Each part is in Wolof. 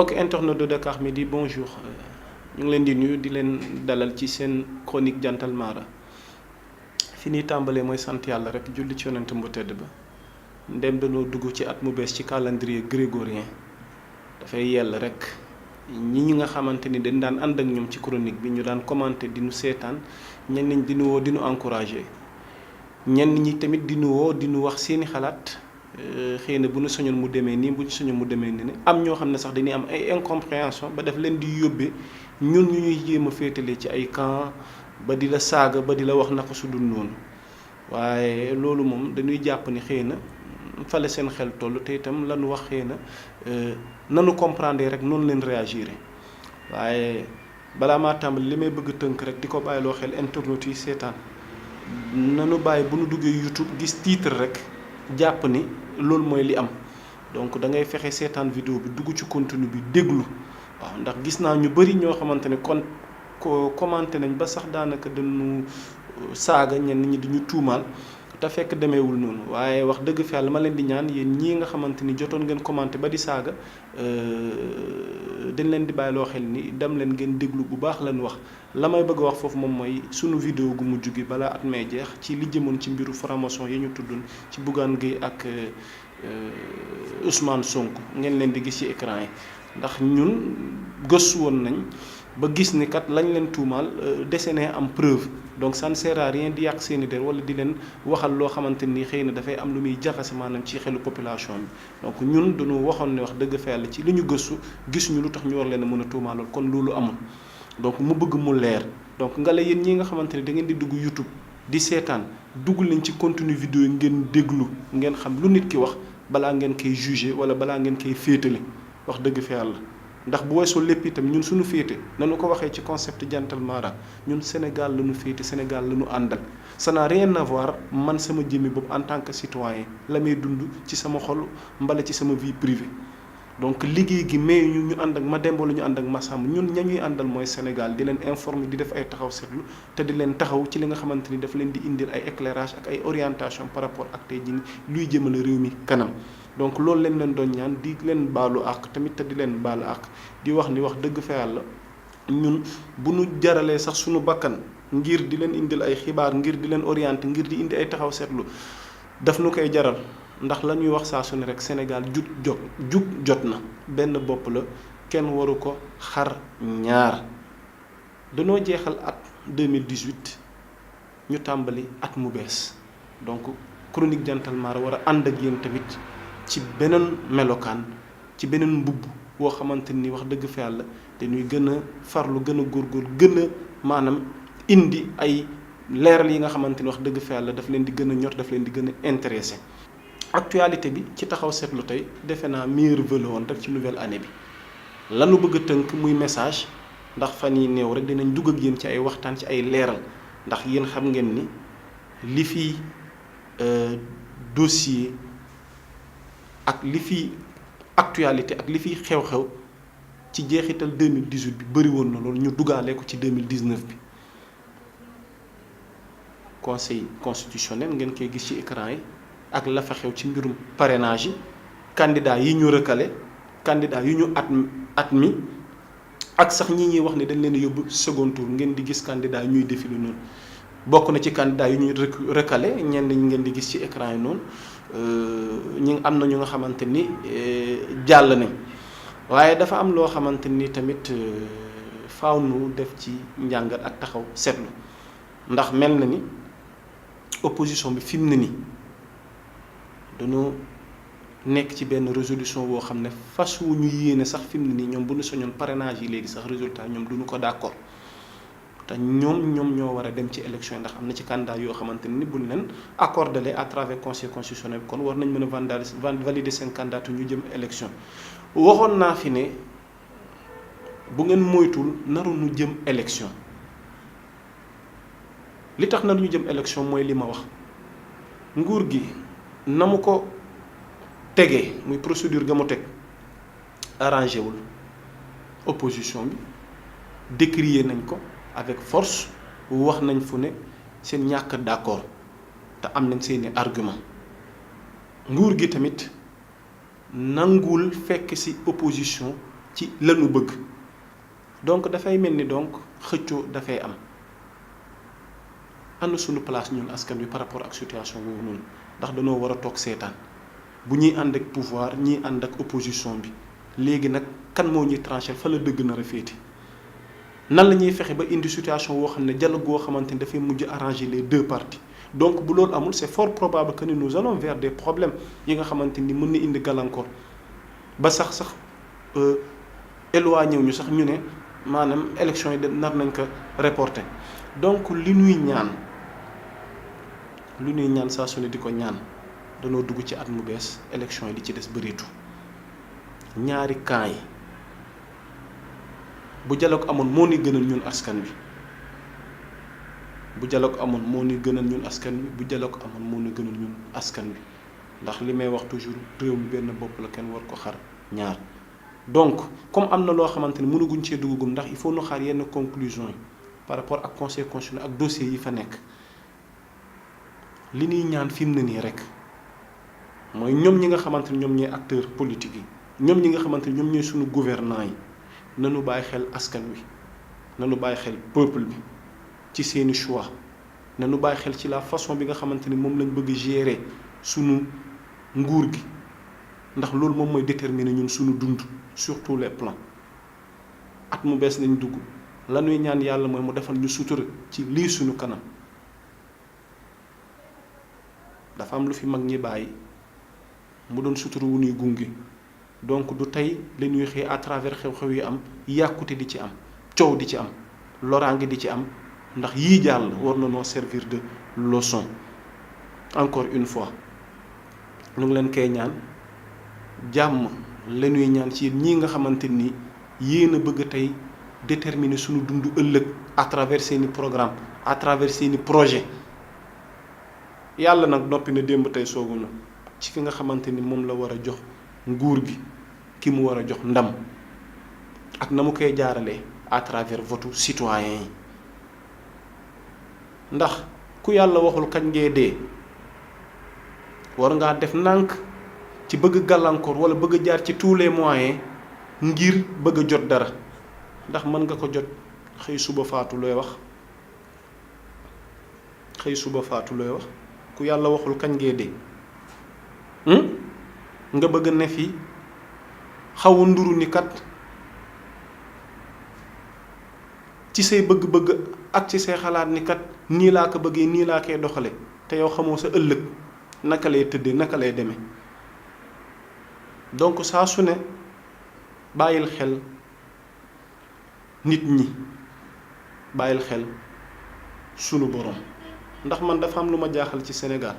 mbokk internet de Dakar Midi bonjour ñu ngi leen di nuyu di leen dalal ci seen chronique jantal Mara fi ñuy tàmbalee mooy sant yàlla rek julli ci yonent bu tedd ba ndem dañoo dugg ci at mu bees ci calendrier grégorien dafay yell rek ñi nga xamante ni dañ daan ànd ak ñoom ci chronique bi ñu daan commenter di nu seetaan ñenn ñi di nu woo di nu encourager ñenn ñi tamit di nu woo di nu wax seeni xalaat. xëy na bu ñu soñoon mu demee nii bu ñu soñoon mu demee nii am ñoo xam ne sax dañuy am ay incompréhension ba def leen di yóbbee ñun ñu ñuy jéem a féetale ci ay camp ba di la saaga ba di la wax naka su dul noonu waaye loolu moom dañuy jàpp ni xëy na fale seen xel toll te itam la ñu wax xëy na nanu comprendre rek noonu leen réagir waaye balaa maa tàmbali li may bëgg tënk rek di ko bàyyiloo xel internet yi seetaan nanu bàyyi bu nu duggee YouTube gis titre rek jàpp ni loolu mooy li am donc da ngay fexe seetaan vidéo bi dugg ci contenu bi déglu waaw ndax gis naa ñu bëri ñoo xamante ne kon commenté nañ ba sax daanaka dañu saaga ñenn ñi duñu tuumaal te fekk demeewul noonu waaye wax dëgg fa yàlla ma leen di ñaan yéen ñii nga xamante ni jotoon ngeen commenté ba di saaga dañ leen di bàyyiloo xel ni dem leen ngeen déglu bu baax lañ wax la may bëgg a wax foofu moom mooy sunu vidéo gu mujj gi balaa at may jeex ci li jëmoon ci mbiru franc-maçon yi ñu tuddoon ci Bougane Gueye ak Ousmane Sonko ngeen leen di gis ci écran yi ndax ñun gëstu woon nañ ba gis ni kat lañ leen tuumaal dese ne am preuve donc ça ne sert à rien di yàq seeni der wala di leen waxal loo xamante ni xëy na dafay am lu muy jaxase maanaam ci xelu population bi donc ñun dañu waxoon ne wax dëgg fa yàlla ci li ñu gëstu gis ñu lu tax ñu war leen a mën a tuumaalool kon loolu amul donc mu bëgg mu leer donc nga la yéen ñi nga xamante ni da ngeen di dugg YouTube di seetaan dugg leen ci contenu vidéo yi ngeen déglu ngeen xam lu nit ki wax balaa ngeen koy juger wala balaa ngeen koy féetale wax dëgg fa yàlla ndax bu weesoo lépp itam ñun suñu féete nañu ko waxee ci concept jantal Mara ñun Sénégal la ñu féete Sénégal la ñu àndal ça n'a rien à voir man sama jëmmi boobu en tant que citoyen la may dund ci sama xol mbala ci sama vie privée donc liggéey gi mais ñu ànd ak Mademba la ñu ànd ak Massamba ñun ña ñuy àndal mooy Sénégal di leen informer di def ay taxaw seetlu te di leen taxaw ci li nga xamante ni daf leen di indil ay éclairage ak ay orientation par rapport ak tey jii luy jëmale réew mi kanam donc loolu leen doon ñaan di leen baalu àq tamit te di leen baalu àq di wax ni wax dëgg fa yàlla ñun bu nu jaralee sax suñu bakkan ngir di leen indil ay xibaar ngir di leen orienter ngir di indi ay taxaw seetlu daf nu koy jaral ndax la ñuy wax saa su ne rek Sénégal jug jot na benn bopp la kenn waru ko xar ñaar danoo jeexal at 2018 ñu tàmbali at mu bees donc chronique jantal Mara war a ànd ak yéen tamit ci beneen melokaan ci beneen mbubb boo xamante ni wax dëgg fa yàlla dañuy gën a farlu gën a góorgóor gën a maanaam indi ay leeral yi nga xamante ni wax dëgg fa yàlla daf leen di gën a ñor daf leen di gën a intéressé actualité bi ci taxaw seetlu tey defe naa meilleur vœu la woon rek ci nouvelle année bi lanu bëgg a tënk muy message ndax fan yi néew rek dinañ dugg ak yéen ci ay waxtaan ci ay leeral ndax yéen xam ngeen ni li fi dossier ak li fi actualité ak li fi xew-xew ci jeexital 2018 bi bëri woon na loolu ñu dugaale ko ci 2019 bi conseil constitutionnel ngeen koy gis ci écran yi ak la fa xew ci mbirum parrainage yi candidat yi ñu recalé candidat yu ñu admis ak sax ñi ñuy wax ne dañ leen yóbbu second tour ngeen di gis candidat ñuy défilé noonu bokk na ci candidat yu ñuy recalé ñenn ñi ngeen di gis ci écran yi noonu ñi am na ñu nga xamante ni jàll nañ waaye dafa am loo xamante ni tamit faaw nu def ci njàngat ak taxaw seetlu ndax mel na ni opposition bi fi mu ne nii dañoo nekk ci benn résolution boo xam ne fas wu ñu yéene sax fi mu ne nii ñoom bu ñu soñoon parrainage yi léegi sax résultat ñoom duñu ko d'accord te ñoom ñoo war a dem ci élection yi ndax am na ci candidat yoo xamante ni buñ leen accordé à travers conseil constitutionnel kon war nañ mën a valider seen candidature ñu jëm élection waxoon naa fi ne bu ngeen moytul naru ñu jëm élection li tax naru ñu jëm élection mooy li ma wax nguur gi na mu ko tegee muy procédure ga mu teg arrangé wul opposition bi décrier nañ ko avec force wax nañ fu ne seen ñàkk d'accord te am nañ seeni argument nguur gi tamit nangul fekk ci opposition ci lanu bëgg donc dafay mel ni donc xëccoo dafay am ana suñu place ñun askan wi par rapport ak situation boobu noonu ndax dañoo war a toog seetaan bu ñuy ànd ak pouvoir ñii ànd ak opposition bi léegi nag kan moo ñuy trancher fa la dëgg nar a féete nan la ñuy fexe ba indi situation woo xam ne dialogue goo xamante ni dafay mujj arranger les deux parties donc bu loolu amul c'est fort probable que nous allons vers des problèmes yi nga xamante ni mën na indi gàllankoor ba sax éloigné ñu sax ñu ne maanaam élection yi de nar nañ ko reporter donc li ñuy ñaan saa su ne di ko ñaan danoo dugg ci at mu bees élection yi di ci des bëreetu ñaari camp yi bu dialogue amoon moo ni gënal ñun askan wi bu dialogue amoon moo ni gënal ñun askan wi bu dialogue amoon moo ni gënal ñun askan wi ndax li may wax toujours réew mi benn bopp la kenn war ko xar ñaar donc comme am na loo xamante ni mënaguñ cee duggagum ndax il faut nu xaar yenn conclusion yi par rapport ak conseil constitutionnel ak dossier yi fa nekk li ñuy ñaan fi mu ne nii rek mooy ñoom ñi nga xamante ni ñoom ñooy acteurs politiques yi ñoom ñi nga xamante ni ñoom ñooy suñu gouvernants yi nanu bàyyi xel askan wi nanu bàyyi xel peuple bi ci seeni choix nanu bàyyi xel ci la façon bi nga xamante ni moom lañ bëgg gérer sunu nguur gi ndax loolu moom mooy déterminer ñun sunu dund sur tous les plans at mu bees nañ dugg la ñuy ñaan yàlla mooy mu defal ñu sutura ci lii suñu kanam dafa am lu fi mag ñi bàyyi mu doon sutura wu ñuy gunge donc du tey la ñuy xëy à travers xew-xew yi am yàkkute di ci am coow di ci am loraange di ci am ndax yii jàll war na noo servir de leçon encore une fois ñu ngi leen koy ñaan jàmm la ñuy ñaan ci ñii nga xamante ni yéen a bëgg tey déterminer suñu dund ëllëg à travers seeni programme à travers seeni projet yàlla nag noppi na démb tey soogu na ci ki nga xamante ni moom la war a jox nguur gi ki mu war a jox ndam ak na mu koy jaaralee à travers votu citoyen yi ndax ku yàlla waxul kañ ngee dee war ngaa def ndànk ci bëgg gàllankoor wala bëgg jaar ci tous les moyens ngir bëgg jot dara ndax mën nga ko jot xëy suba faatu looy wax ku yàlla waxul kañ ngee dee nga bëgg ne fi xaw a nduru ni kat ci say bëgg-bëgg ak ci say xalaat ni kat nii laa ko bëggee nii laa koy doxale te yow xamoo sa ëllëg naka lay tëddee naka lay demee donc saa su ne bàyyil xel nit ñi bàyyil xel sunu borom ndax man dafa am lu ma jaaxal ci Sénégal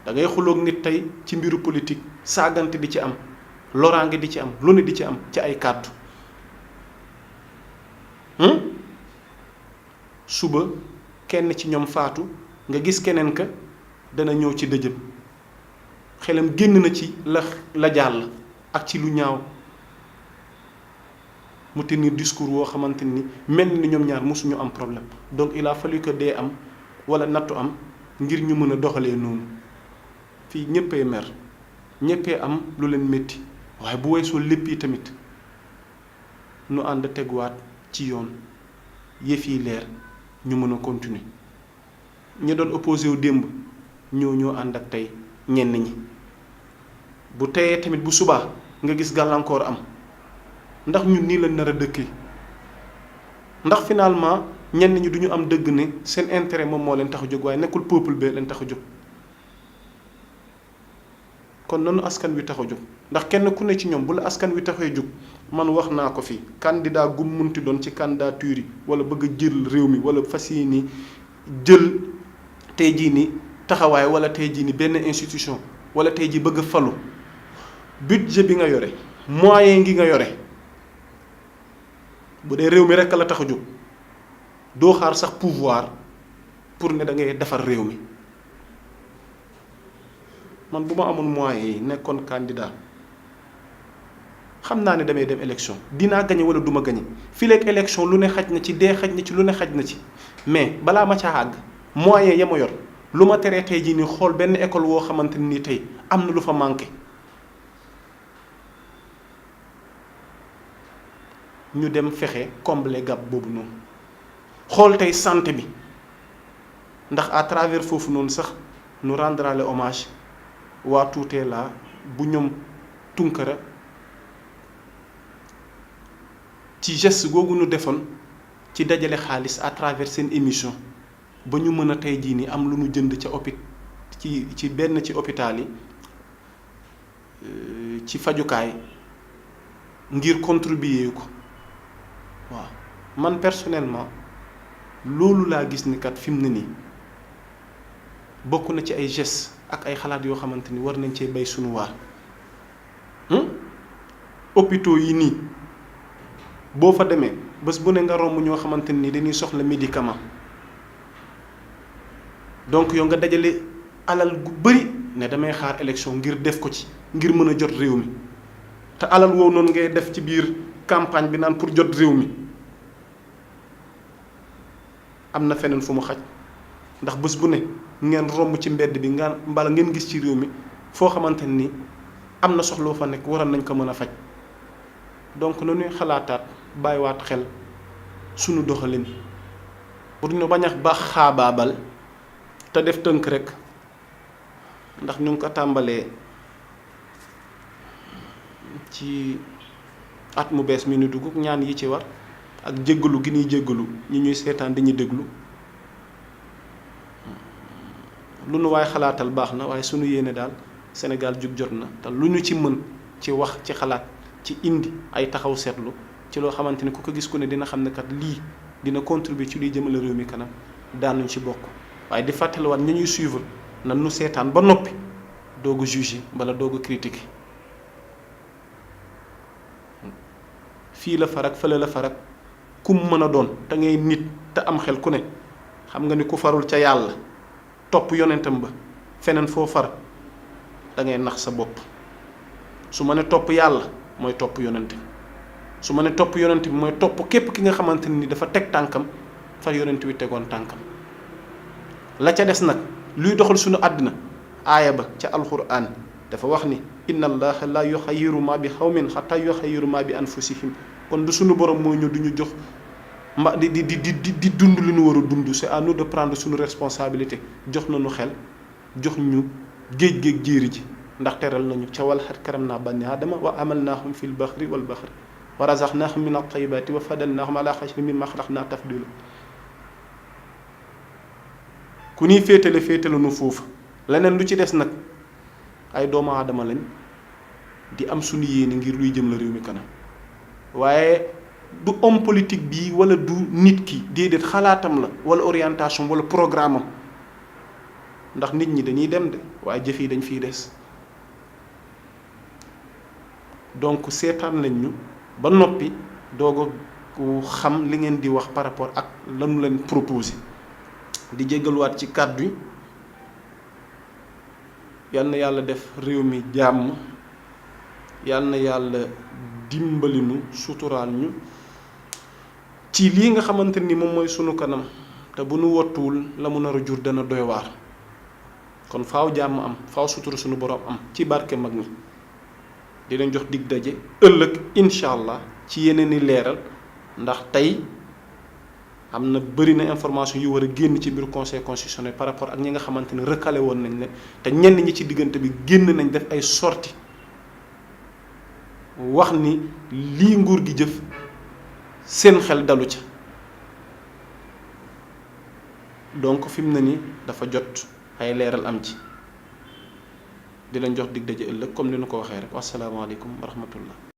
da ngay xuloog nit tey ci mbiru politique saagante di ci am loraange di ci am lu ne di ci am ci ay kàddu suba kenn ci ñoom faatu nga gis keneen ka dana ñëw ci dëjëm xelam génn na ci la jàll ak ci lu ñaaw mu tenir discours woo xamante ni mel ni ñoom ñaar mosuñu am problème donc il a fallu que dee am wala nattu am ngir ñu mën a doxalee noonu fii ñëppay mer ñëppay am lu leen métti waaye bu weesoo lépp yi tamit nu ànd teguwaat ci yoon yëf yi leer ñu mën a continuer ñi doon opposé wu démb ñoo ànd ak tey ñenn ñi bu teyee tamit bu subaa nga gis gàllankoor am ndax ñun nii lañ nar a dëkkee ndax finalement ñenn ñi duñu am dëgg ne seen intérêt moom moo leen tax a jóg waaye nekkul peuple bee leen tax a jóg kon nanu askan wi tax a jóg ndax kenn ku ne ci ñoom bu la askan wi taxee jóg man wax naa ko fi candidat gu munti doon ci candidature yi wala bëgg a jël réew mi wala fas yéene jël tey jii ni taxawaay wala tey jii ni benn institution wala tey jii bëgg a falu budget bi nga yore moyen ngi nga yore bu dee réew mi rekk la tax a jóg doo xaar sax pouvoir pour ne da ngay defar réew mi man bu ma amoon moyens yi nekkoon candidat xam naa ne damay dem élection dinaa gañe wala duma gañe fii léegi élection lu ne xaj na ci dee xaj na ci lu ne xaj na ci mais balaa ma caa àgg moyens ya ma yor lu ma teree tey jii nii xool benn école woo xamante ni tey am na lu fa manqué ñu dem fexe combler gap boobu noonu xool tey santé bi ndax à travers foofu noonu sax nu rendrale hommage waa tuutee la bu ñoom Tunkara ci geste googu nu defoon ci dajale xaalis à travers seen émission ba ñu mën a tey jii nii am lu nu jënd ca ci benn ci hôpital yi ci fajukaay ngir contribuer ko waaw man personnellement loolu laa gis ni kat fi mu ne nii bokk na ci ay gestes ak ay xalaat yoo xamante ni war nañ cee bay sunu waar hôpitaux yi nii boo fa demee bés bu ne nga romb ñoo xamante ni dañuy soxla médicament donc yow nga dajale alal gu bari ne damay xaar élection ngir def ko ci ngir mën a jot réew mi te alal woowu noonu ngay def ci biir campagne bi naan pour jot réew mi am na feneen fu mu xaj ndax bés bu ne ngeen romb ci mbedd bi nga mbala ngeen gis ci réew mi foo xamante ni am na soxloo fa nekk waroon nañ ko mën a faj donc na ñuy xalaataat bàyyiwaat xel sunu doxalin pour ñu bañ a baax xaabaabal te def tënk rek ndax ñu ngi ko tàmbalee ci at mu bees mi nu dugg ñaan yi ci war ak jéggalu gi ñuy jéggalu ñi ñuy seetaan dañuy déglu lu nu waaye xalaatal baax na waaye sunu yéene daal Sénégal jug jot na te lu ñu ci mën ci wax ci xalaat ci indi ay taxaw seetlu ci loo xamante ni ku ko gis ku ne dina xam ne kat lii dina contribuer ci luy jëmale réew mi kanam daanuñ ci bokk waaye di fàttaliwaat ñi ñuy suivre nan nu seetaan ba noppi doog a juger wala doog a critiquer fii la farak fële la farak kum mën a doon te ngay nit te am xel ku ne xam nga ni ku farul ca yàlla topp yonentam ba feneen foo far da ngay nax sa bopp su ma ne topp yàlla mooy topp yonent su ma ne topp yonent bi mooy topp képp ki nga xamante ni dafa teg tànkam fa yonent bi tegoon tànkam la ca des nag luy doxal suñu àddina aaya ba ca alquran dafa wax ni inna allaha la yuxayiru ma bi xawmin xata yuxayiru ma bi anfusihim kon du suñu borom moo ñu duñu jox di dund li ñu war a dund c'est à nous de prendre suñu responsabilité jox nañu xel jox ñu géej jéeri ji ndax teral nañu ca wal xat karam naa bani aadama wa amalnaahum fil baxri wal baxri wa razaqnaahum min at-tayyibaati wa fadalnaahum ala xayrin mimmaa xalaqnaa tafdiila ku ñuy féetale nu foofu leneen lu ci des nag ay doomu aadama lañ di am suñu yéene ngir luy jëm la réew mi kanam waaye du homme politique bii wala du nit ki déedéet xalaatam la wala orientation wala programme am ndax nit ñi dañuy dem de waaye jëf yi dañ fiy des donc seetaan nañ ñu ba noppi doog a xam li ngeen di wax par rapport ak lanu leen proposé di jéggaluwaat ci kàddu yi yal na yàlla def réew mi jàmm yal na yàlla dimbali nu suturaal ñu ci lii nga xamante ni moom mooy sunu kanam te bu nu wottuwul la mu nar a jur dana doy waar kon faaw jàmm am faaw sutura sunu borom am ci barke mag ñi di leen jox dig daje ëllëg incha allah ci yeneen i leeral ndax tey am na bëri na information yu war a génn ci biir conseil constitutionnel par rapport ak ñi nga xamante ne recalé woon nañ leen te ñenn ñi ci diggante bi génn nañ def ay sorties wax ni lii nguur gi jëf seen xel dalu ca donc fi mu ne nii dafa jot ay leeral am ci di leen jox dig daje ëllëg comme ni nu ko waxee rek wasalaamaaleykum wa rahmatullah